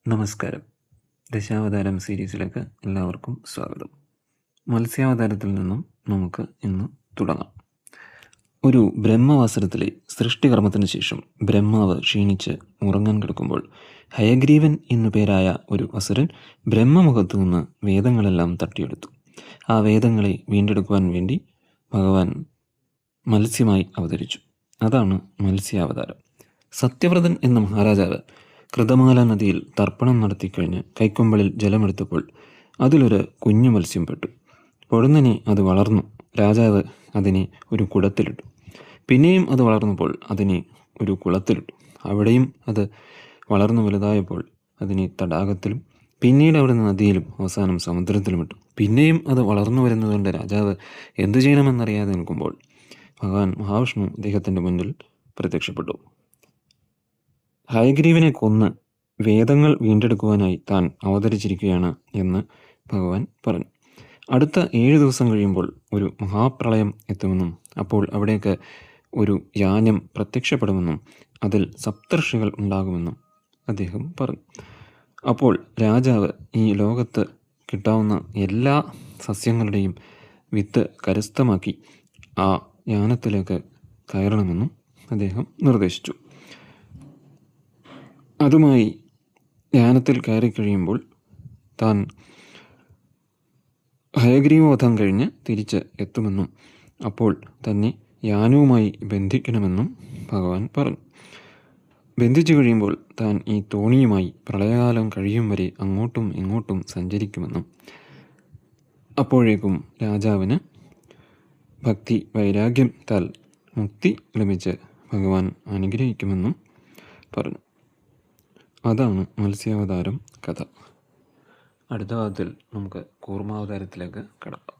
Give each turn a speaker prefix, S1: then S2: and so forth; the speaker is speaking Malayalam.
S1: നമസ്കാരം. ദശാവതാരം സീരീസിലേക്ക് എല്ലാവർക്കും സ്വാഗതം. മത്സ്യാവതാരത്തിൽ നിന്നും നമുക്ക് ഇന്ന് തുടങ്ങാം. ഒരു ബ്രഹ്മവാസരത്തിലെ സൃഷ്ടികർമ്മത്തിന് ശേഷം ബ്രഹ്മാവ് ക്ഷീണിച്ച് ഉറങ്ങാൻ കിടക്കുമ്പോൾ ഹയഗ്രീവൻ എന്നു പേരായ ഒരു അസുരൻ ബ്രഹ്മമുഖത്തു നിന്ന് വേദങ്ങളെല്ലാം തട്ടിയെടുത്തു. ആ വേദങ്ങളെ വീണ്ടെടുക്കുവാൻ വേണ്ടി ഭഗവാൻ മത്സ്യമായി അവതരിച്ചു. അതാണ് മത്സ്യാവതാരം. സത്യവ്രതൻ എന്ന മഹാരാജാവ് കൃതമാല നദിയിൽ തർപ്പണം നടത്തിക്കഴിഞ്ഞ് കൈക്കൊമ്പളിൽ ജലമെടുത്തപ്പോൾ അതിലൊരു കുഞ്ഞു മത്സ്യം പെട്ടു. പൊടുന്നനെ അത് വളർന്നു. രാജാവ് അതിനെ ഒരു കുടത്തിലിട്ടു. പിന്നെയും അത് വളർന്നപ്പോൾ അതിനെ ഒരു കുളത്തിലിട്ടു. അവിടെയും അത് വളർന്നു വലുതായപ്പോൾ അതിനെ തടാകത്തിലും പിന്നീട് അവിടുന്ന് നദിയിലും അവസാനം സമുദ്രത്തിലുമിട്ടു. പിന്നെയും അത് വളർന്നു വരുന്നതുകൊണ്ട് രാജാവ് എന്തു ചെയ്യണമെന്നറിയാതെ നിൽക്കുമ്പോൾ ഭഗവാൻ മഹാവിഷ്ണു അദ്ദേഹത്തിൻ്റെ മുന്നിൽ പ്രത്യക്ഷപ്പെട്ടു. ഹയഗ്രീവനെ കൊന്ന് വേദങ്ങൾ വീണ്ടെടുക്കുവാനായി താൻ അവതരിച്ചിരിക്കുകയാണ് എന്ന് ഭഗവാൻ പറഞ്ഞു. അടുത്ത 7 ദിവസം കഴിയുമ്പോൾ ഒരു മഹാപ്രളയം എത്തുമെന്നും അപ്പോൾ അവിടേക്ക് ഒരു യാനം പ്രത്യക്ഷപ്പെടുമെന്നും അതിൽ സപ്തർഷികൾ ഉണ്ടാകുമെന്നും അദ്ദേഹം പറഞ്ഞു. അപ്പോൾ രാജാവ് ഈ ലോകത്ത് കിട്ടാവുന്ന എല്ലാ സസ്യങ്ങളുടെയും വിത്ത് കരസ്ഥമാക്കി ആ യാനത്തിലേക്ക് കയറണമെന്നും അദ്ദേഹം നിർദ്ദേശിച്ചു. അതുമായി യാനത്തിൽ കയറിക്കഴിയുമ്പോൾ താൻ ഹയഗ്രീവവധം കഴിഞ്ഞ് തിരിച്ച് എത്തുമെന്നും അപ്പോൾ തന്നെ യാനവുമായി ബന്ധിക്കണമെന്നും ഭഗവാൻ പറഞ്ഞു. ബന്ധിച്ചു കഴിയുമ്പോൾ താൻ ഈ തോണിയുമായി പ്രളയകാലം കഴിയും വരെ അങ്ങോട്ടും ഇങ്ങോട്ടും സഞ്ചരിക്കുമെന്നും അപ്പോഴേക്കും രാജാവിന് ഭക്തി വൈരാഗ്യത്താൽ മുക്തി ലഭിച്ച് ഭഗവാൻ അനുഗ്രഹിക്കുമെന്നും പറഞ്ഞു. അതാണ് മത്സ്യാവതാരം കഥ. അടുത്ത ഭാഗത്തിൽ നമുക്ക് കൂർമാവതാരത്തിലേക്ക് കടക്കാം.